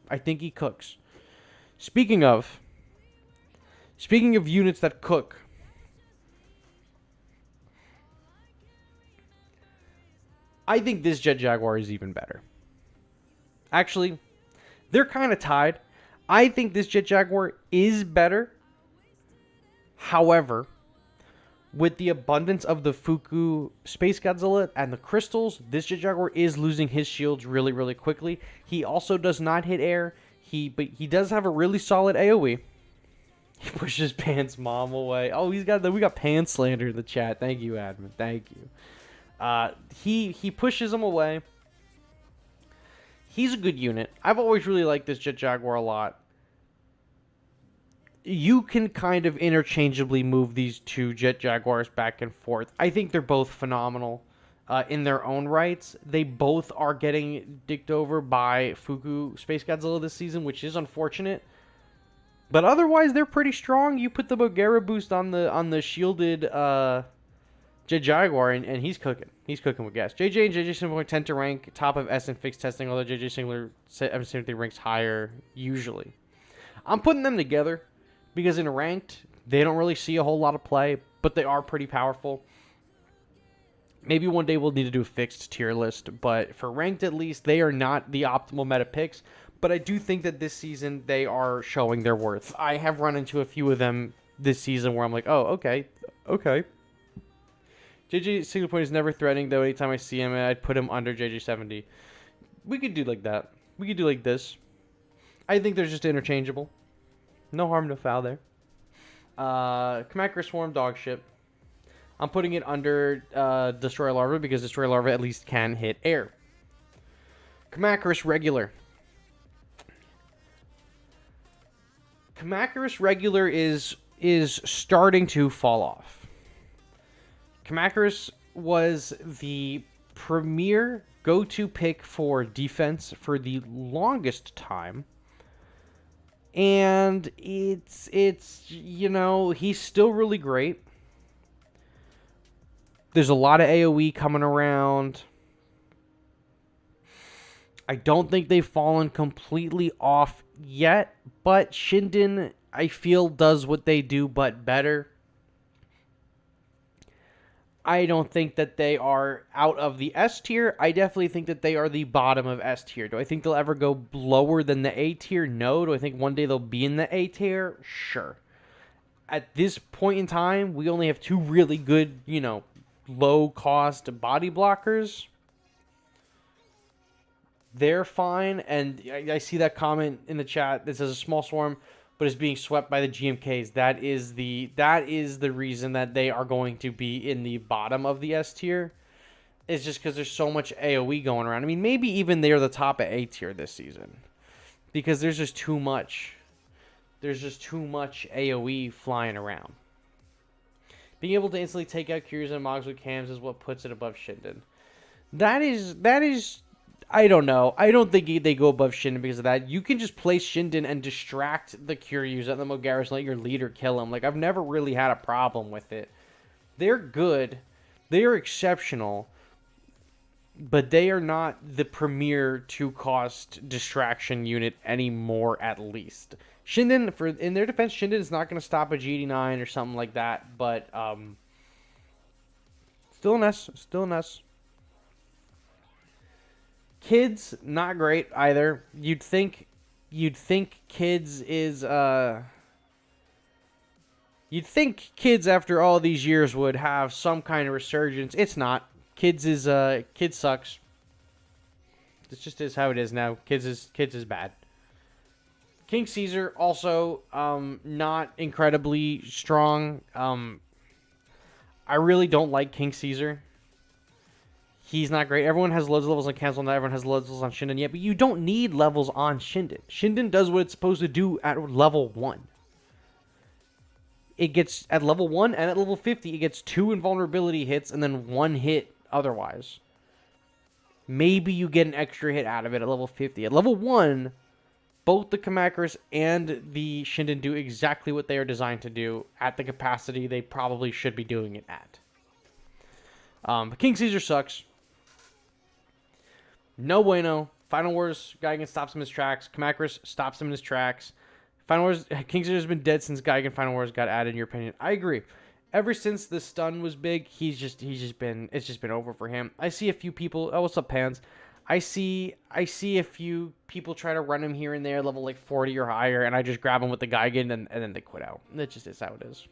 Speaking of units that cook, I think this Jet Jaguar is even better. Actually, they're kind of tied. I think this Jet Jaguar is better. However, with the abundance of the Fuku Space Godzilla and the crystals, this Jet Jaguar is losing his shields really, really quickly. He also does not hit air. But he does have a really solid AoE. He pushes Pan's mom away. Oh, we got Pan slander in the chat. Thank you, admin. Thank you. He pushes him away. He's a good unit. I've always really liked this Jet Jaguar a lot. You can kind of interchangeably move these two Jet Jaguars back and forth. I think they're both phenomenal in their own rights. They both are getting dicked over by Fuku Space Godzilla this season, which is unfortunate. But otherwise, they're pretty strong. You put the Mogera boost on the shielded Jet Jaguar, and he's cooking. He's cooking with gas. JJ and JJ Singler tend to rank top of S and fixed testing, although JJ Singler M73 ranks higher usually. I'm putting them together because in ranked, they don't really see a whole lot of play, but they are pretty powerful. Maybe one day we'll need to do a fixed tier list, but for ranked at least, they are not the optimal meta picks. But I do think that this season they are showing their worth. I have run into a few of them this season where I'm like, oh, okay. JJ single point is never threatening, though. Anytime I see him, I'd put him under JJ70. We could do like that. We could do like this. I think they're just interchangeable. No harm, no foul there. Kamakura Swarm Dogship. I'm putting it under Destroyer Larva because Destroyer Larva at least can hit air. Kamakurus Regular. Kamakurus Regular is starting to fall off. Kamakurus was the premier go-to pick for defense for the longest time. And it's you know, he's still really great. There's a lot of AoE coming around. I don't think they've fallen completely off yet, but Shinden, I feel, does what they do, but better. I don't think that they are out of the S tier. I definitely think that they are the bottom of S tier. Do I think they'll ever go lower than the A tier? No. Do I think one day they'll be in the A tier? Sure. At this point in time, we only have two really good, you know, low-cost body blockers. They're fine, and I see that comment in the chat that says a small swarm, but is being swept by the GMKs. That is the reason that they are going to be in the bottom of the S tier. It's just because there's so much AoE going around. I mean, maybe even they're the top of A tier this season, because there's just too much. There's just too much AoE flying around. Being able to instantly take out Cures and Mogs with cams is what puts it above Shinden. That is. I don't know. I don't think they go above Shinden because of that. You can just place Shinden and distract the Curyus and the Mogaras and let your leader kill him. Like, I've never really had a problem with it. They're good. They are exceptional. But they are not the premier 2-cost distraction unit anymore, at least. Shinden, in their defense, Shinden is not going to stop a G89 or something like that. But, still an S. Still an S. Kids, not great either. You'd think Kids is you'd think Kids after all these years would have some kind of resurgence. It's not. Kids sucks. This just is how it is now. Kids is bad. King Caesar also not incredibly strong. I really don't like King Caesar. He's not great. Everyone has loads of levels on Cancel, not everyone has loads of levels on Shinden yet, but you don't need levels on Shinden. Shinden does what it's supposed to do at level 1. it gets at level 1 and at level 50, it gets 2 invulnerability hits and then 1 hit otherwise. Maybe you get an extra hit out of it at level 50. At level 1, both the Kamakuras and the Shinden do exactly what they are designed to do at the capacity they probably should be doing it at. But King Caesar sucks. No bueno. Final Wars, Gaigan stops him in his tracks. Kamakuras stops him in his tracks. Final Wars, King Caesar has been dead since Gaigan Final Wars got added, in your opinion. I agree. Ever since the stun was big, it's just been over for him. I see a few people, oh, what's up, Pans? I see a few people try to run him here and there, level like 40 or higher, and I just grab him with the Gaigan, and then they quit out. That just is how it is.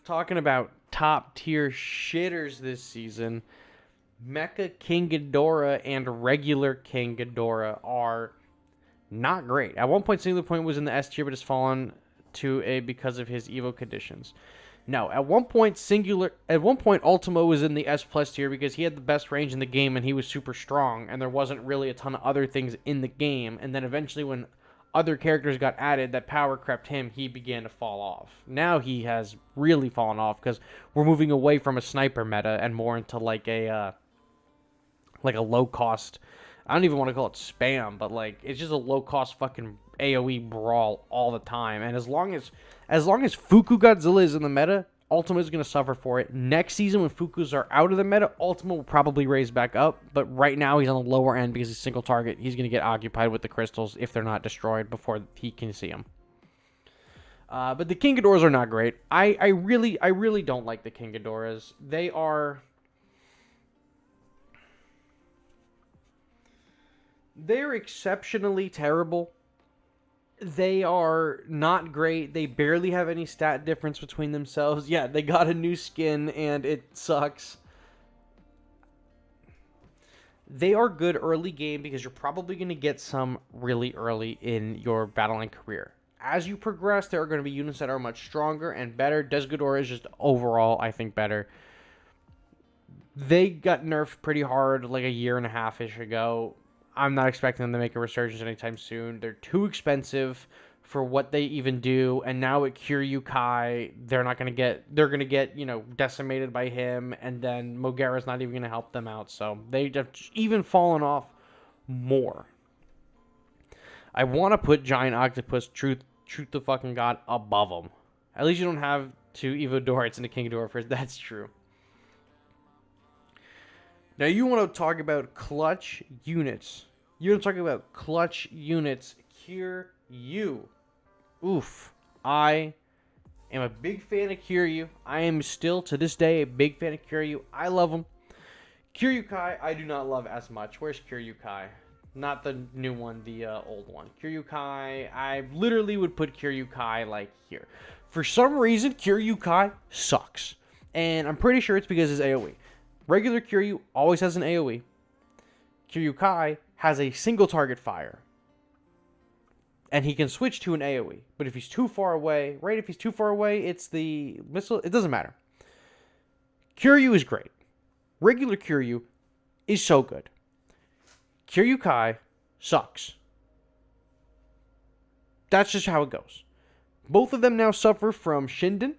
Talking about top tier shitters this season, Mecha King Ghidorah and regular King Ghidorah are not great. At one point, Singular Point was in the S tier, but has fallen to A because of his Evo conditions. No, at one point, Ultimo was in the S plus tier because he had the best range in the game and he was super strong, and there wasn't really a ton of other things in the game. And then eventually, when other characters got added that power crept him, he began to fall off. Now he has really fallen off because we're moving away from a sniper meta and more into like a low cost. I don't even want to call it spam, but like it's just a low cost fucking AoE brawl all the time. And as long as Fuku Godzilla is in the meta, Ultima is going to suffer for it. Next season, when Fukus are out of the meta, Ultima will probably raise back up. But right now, he's on the lower end because he's single target. He's going to get occupied with the crystals if they're not destroyed before he can see them. But the King Ghidorahs are not great. I really don't like the King Ghidorahs. They're exceptionally terrible. They are not great. They barely have any stat difference between themselves. Yeah, they got a new skin, and it sucks. They are good early game because you're probably going to get some really early in your battling career. As you progress, there are going to be units that are much stronger and better. Des Ghidorah is just overall, I think, better. They got nerfed pretty hard like a year and a half-ish ago. I'm not expecting them to make a resurgence anytime soon. They're too expensive for what they even do, and now at Kiryu Kai, they're gonna get, decimated by him, and then Mogera's not even gonna help them out, so they have even fallen off more. I want to put Giant Octopus, Truth the fucking God, above them. At least you don't have to Evo Dorites into King Ghidorah first. That's true. Now, you want to talk about clutch units. You want to talk about clutch units. Kiryu. Oof. I am a big fan of Kiryu. I am still, to this day, a big fan of Kiryu. I love him. Kiryu Kai, I do not love as much. Where's Kiryu Kai? Not the new one, the old one. Kiryu Kai, I literally would put Kiryu Kai, like, here. For some reason, Kiryu Kai sucks. And I'm pretty sure it's because it's AoE. Regular Kiryu always has an AoE. Kiryu Kai has a single target fire. And he can switch to an AoE. But if he's too far away, right? If he's too far away, it's the missile. It doesn't matter. Kiryu is great. Regular Kiryu is so good. Kiryu Kai sucks. That's just how it goes. Both of them now suffer from Shinden.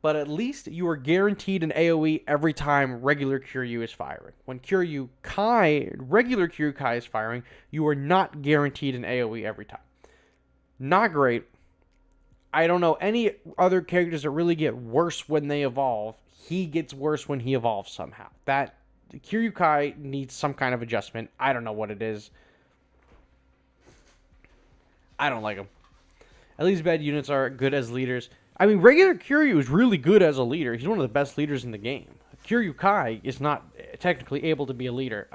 But at least you are guaranteed an AoE every time regular Kiryu is firing. When regular Kiryu Kai is firing, you are not guaranteed an AoE every time. Not great. I don't know any other characters that really get worse when they evolve. He gets worse when he evolves somehow. Kiryu Kai needs some kind of adjustment. I don't know what it is. I don't like him. At least bad units are good as leaders. I mean, regular Kiryu is really good as a leader. He's one of the best leaders in the game. Kiryu Kai is not technically able to be a leader.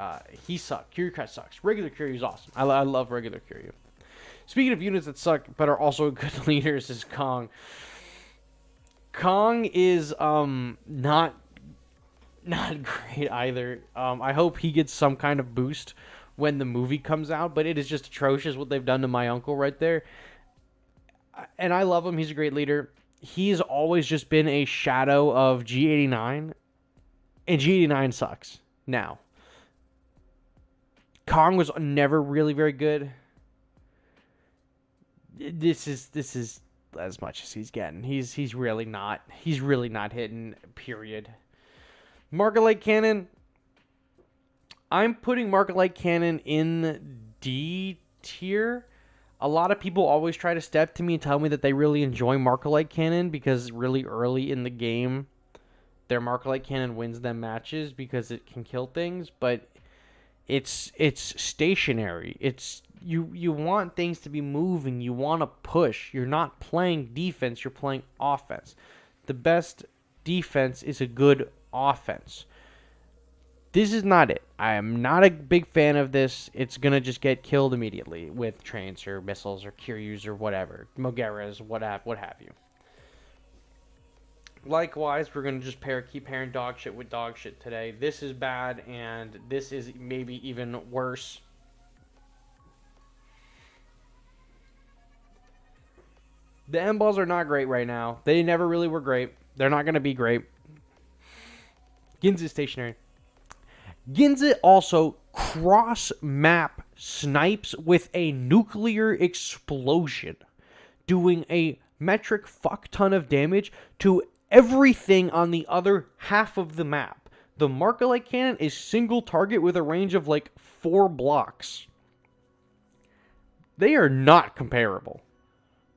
He sucks. Kiryu Kai sucks. Regular Kiryu is awesome. I love regular Kiryu. Speaking of units that suck but are also good leaders, is Kong. Kong is not great either. I hope he gets some kind of boost when the movie comes out, but it is just atrocious what they've done to my uncle right there. And I love him. He's a great leader. He's always just been a shadow of G89, and G89 sucks now. Kong was never really very good. this is as much as he's getting. He's really not hitting. Period. Markalite Cannon. I'm putting Markalite Cannon in D tier. A lot of people always try to step to me and tell me that they really enjoy Markalite Cannon because really early in the game, their Markalite Cannon wins them matches because it can kill things, but it's stationary. It's you want things to be moving, you want to push. You're not playing defense, you're playing offense. The best defense is a good offense. This is not it. I am not a big fan of this. It's going to just get killed immediately with trains or missiles or Kiryus or whatever. Mogeras, what have you. Likewise, we're going to just keep pairing dog shit with dog shit today. This is bad, and this is maybe even worse. The M-balls are not great right now. They never really were great. They're not going to be great. Ginza is stationary. Ginza also cross-map snipes with a nuclear explosion, doing a metric fuck ton of damage to everything on the other half of the map. The Markalite Cannon is single target with a range of like 4 blocks. They are not comparable.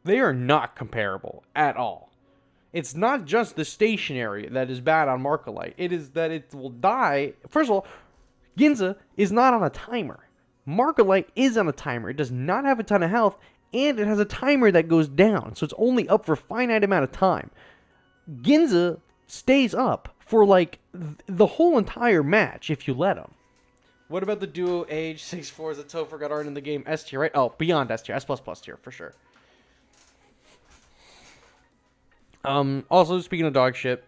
They are not comparable at all. It's not just the stationary that is bad on Markalite. It is that it will die. First of all, Ginza is not on a timer. Markalite is on a timer. It does not have a ton of health, and it has a timer that goes down, so it's only up for a finite amount of time. Ginza stays up for like the whole entire match if you let him. What about the duo age 6'4" that Topher got art in the game? S tier, right? Oh, beyond S tier. S++ tier, for sure. Also, speaking of dog shit,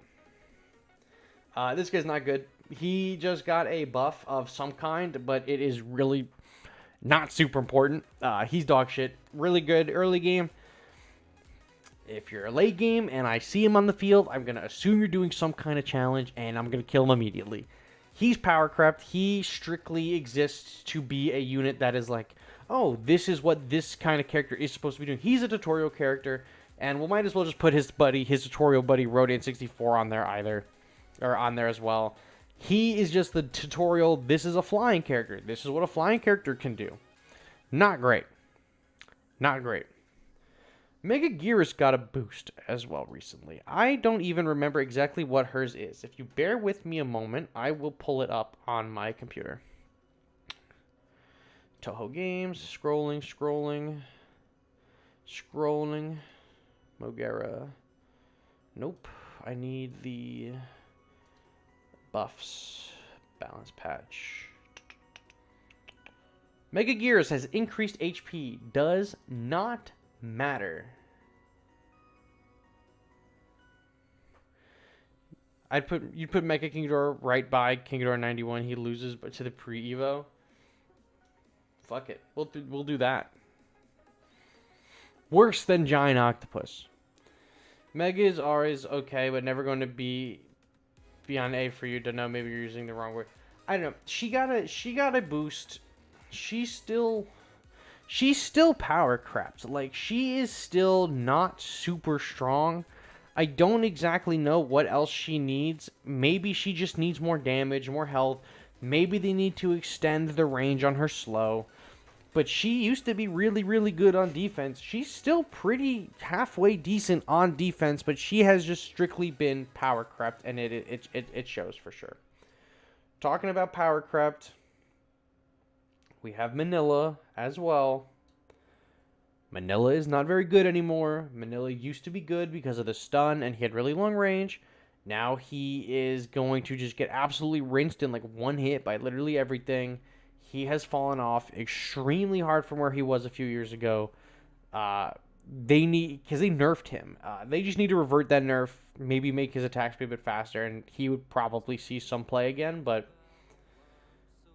this guy's not good. He just got a buff of some kind, but it is really not super important. He's dog shit. Really good early game. If you're a late game and I see him on the field, I'm going to assume you're doing some kind of challenge, and I'm going to kill him immediately. He's power crept. He strictly exists to be a unit that is like, oh, this is what this kind of character is supposed to be doing. He's a tutorial character. And we might as well just put his tutorial buddy, Rodian64 on there as well. He is just the tutorial. This is a flying character. This is what a flying character can do. Not great. Not great. Mega Gearus got a boost as well recently. I don't even remember exactly what hers is. If you bear with me a moment, I will pull it up on my computer. Toho Games, scrolling. Mogera. Nope. I need the buffs. Balance patch. Mega Gearus has increased HP. Does not matter. You'd put Mecha King Ghidorah right by King Ghidorah 91. He loses but to the pre-Evo. Fuck it. We'll do that. Worse than Giant Octopus. Megas are okay, but never going to be beyond A for you to know. Maybe you're using the wrong word. I don't know. She got a boost. She's still power crapped. Like, she is still not super strong. I don't exactly know what else she needs. Maybe she just needs more damage, more health. Maybe they need to extend the range on her slow. But she used to be really, really good on defense. She's still pretty halfway decent on defense, but she has just strictly been power crept, and it shows for sure. Talking about power crept, we have Manila as well. Manila is not very good anymore. Manila used to be good because of the stun, and he had really long range. Now he is going to just get absolutely rinsed in like one hit by literally everything. He has fallen off extremely hard from where he was a few years ago. Because they nerfed him. They just need to revert that nerf, maybe make his attack speed a bit faster, and he would probably see some play again, but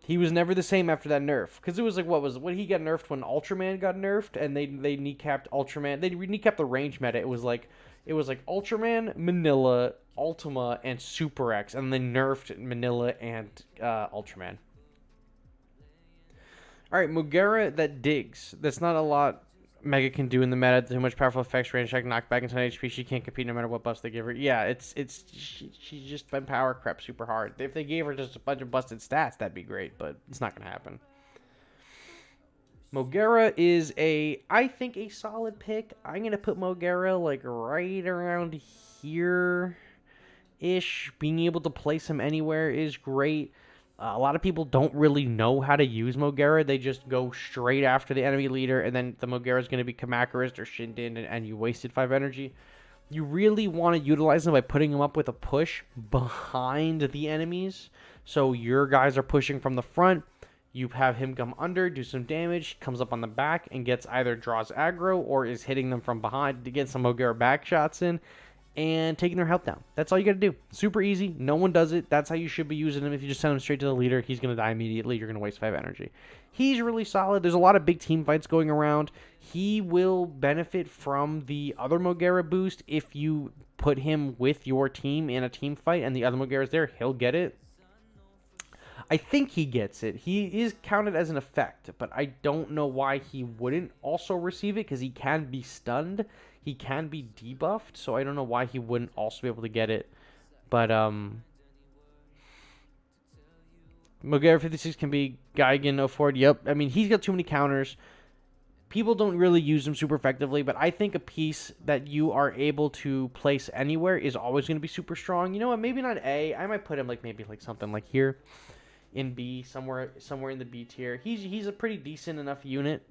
he was never the same after that nerf. Because it was like, what he got nerfed when Ultraman got nerfed, and they kneecapped Ultraman. They kneecapped the range meta. It was like Ultraman, Manila, Ultima, and Super X, and they nerfed Manila and Ultraman. Alright, Mogera that digs. That's not a lot Mega can do in the meta. Too much powerful effects, range check, knockback, and 10 HP. She can't compete no matter what buffs they give her. Yeah, she's just been power crept super hard. If they gave her just a bunch of busted stats, that'd be great, but it's not gonna happen. Mogera is I think a solid pick. I'm gonna put Mogera like right around here ish. Being able to place him anywhere is great. A lot of people don't really know how to use Mogera. They just go straight after the enemy leader, and then the Mogera is going to be Kamakuris or Shinden, and you wasted 5 energy. You really want to utilize them by putting them up with a push behind the enemies. So your guys are pushing from the front. You have him come under, do some damage, comes up on the back, and gets either draws aggro or is hitting them from behind to get some Mogera back shots in and taking their health down. That's all you got to do. Super easy. No one does it. That's how you should be using him. If you just send him straight to the leader, he's going to die immediately. You're going to waste 5 energy. He's really solid. There's a lot of big team fights going around. He will benefit from the other Mogera boost. If you put him with your team in a team fight and the other Mogera's there, he'll get it. I think he gets it. He is counted as an effect, but I don't know why he wouldn't also receive it, because he can be stunned. He can be debuffed, so I don't know why he wouldn't also be able to get it. But, Mogera 56 can be Geigen 04. Yep, I mean, he's got too many counters. People don't really use him super effectively, but I think a piece that you are able to place anywhere is always going to be super strong. You know what, maybe not A. I might put him maybe something like here. In B, somewhere in the B tier. He's a pretty decent enough unit,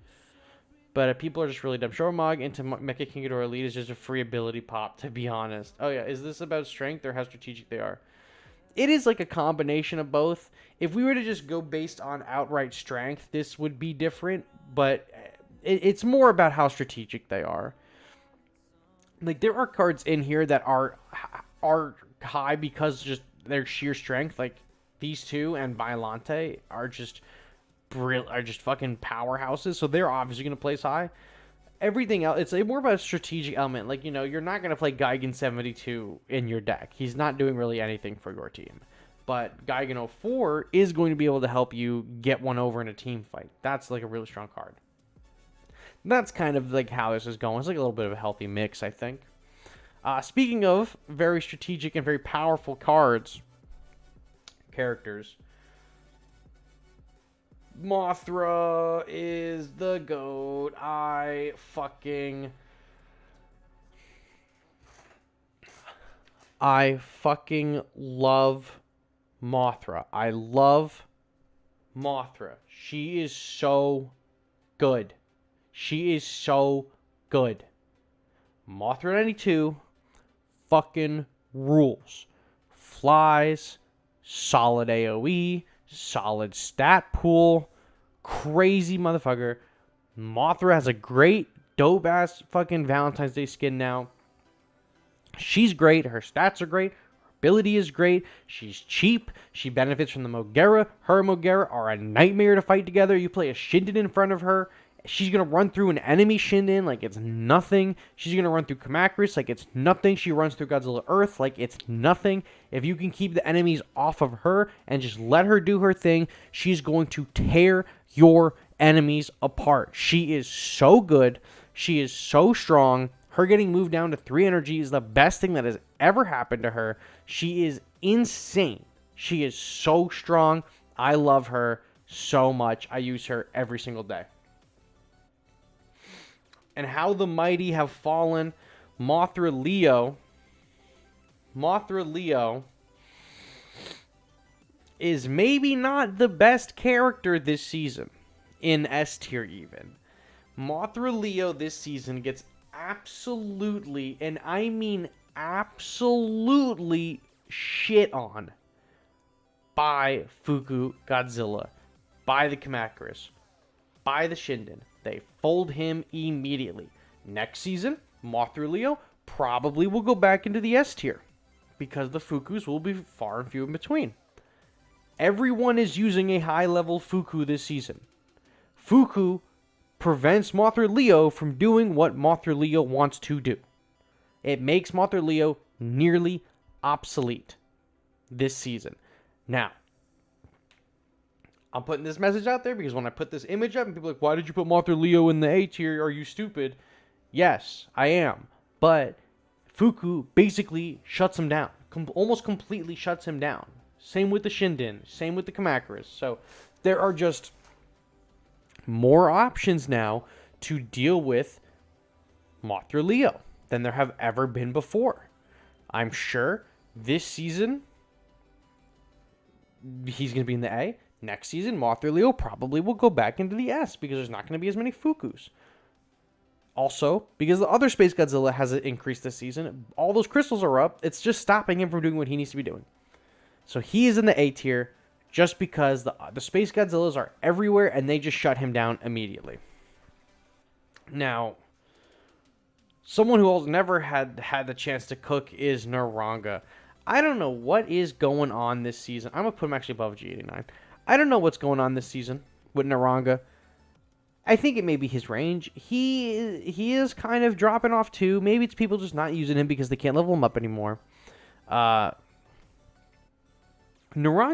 but people are just really dumb. Shoromog into Mecha King Ghidorah Elite is just a free ability pop, to be honest. Oh yeah, is this about strength or how strategic they are? It is like a combination of both. If we were to just go based on outright strength, this would be different, but it's more about how strategic they are. Like, there are cards in here that are high because just their sheer strength, like these two and Bylante are just fucking powerhouses, so they're obviously going to place high. Everything else, it's more about a strategic element. Like, you're not going to play Geigen 72 in your deck. He's not doing really anything for your team. But Geigen 04 is going to be able to help you get one over in a team fight. That's like a really strong card. That's kind of like how this is going. It's like a little bit of a healthy mix, I think. Speaking of very strategic and very powerful characters, Mothra is the GOAT. I fucking love Mothra. I love Mothra. She is so good. She is so good. Mothra 92 fucking rules. Flies, solid AoE, solid stat pool, crazy motherfucker. Mothra has a great, dope-ass fucking Valentine's Day skin now. She's great. Her stats are great. Her ability is great. She's cheap. She benefits from the Mogera. Her and Mogera are a nightmare to fight together. You play a Shinden in front of her, she's going to run through an enemy Shinden like it's nothing. She's going to run through Kamakuris like it's nothing. She runs through Godzilla Earth like it's nothing. If you can keep the enemies off of her and just let her do her thing, she's going to tear your enemies apart. She is so good. She is so strong. Her getting moved down to 3 energy is the best thing that has ever happened to her. She is insane. She is so strong. I love her so much. I use her every single day. And how the mighty have fallen. Mothra Leo is maybe not the best character this season. In S tier even. Mothra Leo this season gets absolutely, and I mean absolutely, shit on by Fuku Godzilla, by the Kamakuris, by the Shinden. They fold him immediately. Next season, Mothra Leo probably will go back into the S tier because the Fukus will be far and few in between. Everyone is using a high-level Fuku this season. Fuku prevents Mothra Leo from doing what Mothra Leo wants to do. It makes Mothra Leo nearly obsolete this season. Now, I'm putting this message out there because when I put this image up and people are like, why did you put Mothra Leo in the A tier? Are you stupid? Yes, I am. But Fuku basically shuts him down. Almost completely shuts him down. Same with the Shinden. Same with the Kamakuras. So there are just more options now to deal with Mothra Leo than there have ever been before. I'm sure this season he's going to be in the A. Next season, Mothra Leo probably will go back into the S because there's not going to be as many Fukus. Also, because the other Space Godzilla has increased this season, all those crystals are up. It's just stopping him from doing what he needs to be doing. So he is in the A tier just because the Space Godzillas are everywhere and they just shut him down immediately. Now, someone who has never had the chance to cook is Naranga. I don't know what is going on this season. I'm going to put him actually above G89. I don't know what's going on this season with Naranga. I think it may be his range. He is kind of dropping off too. Maybe it's people just not using him because they can't level him up anymore. Naranga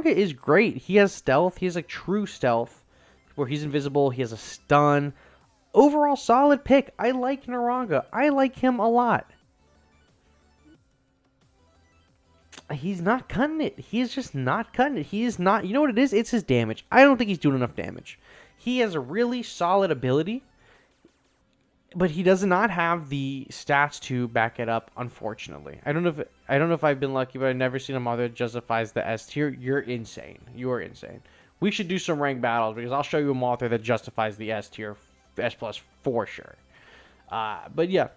is great. He has stealth. He has like true stealth where he's invisible. He has a stun. Overall, solid pick. I like Naranga. I like him a lot. He's not cutting it. He is just not cutting it. He is not. You know what it is? It's his damage. I don't think he's doing enough damage. He has a really solid ability, but he does not have the stats to back it up. Unfortunately, I don't know if I've been lucky, but I've never seen a mother that justifies the S tier. You're insane. You are insane. We should do some ranked battles because I'll show you a Mothra that justifies the S tier, S plus for sure. But yeah,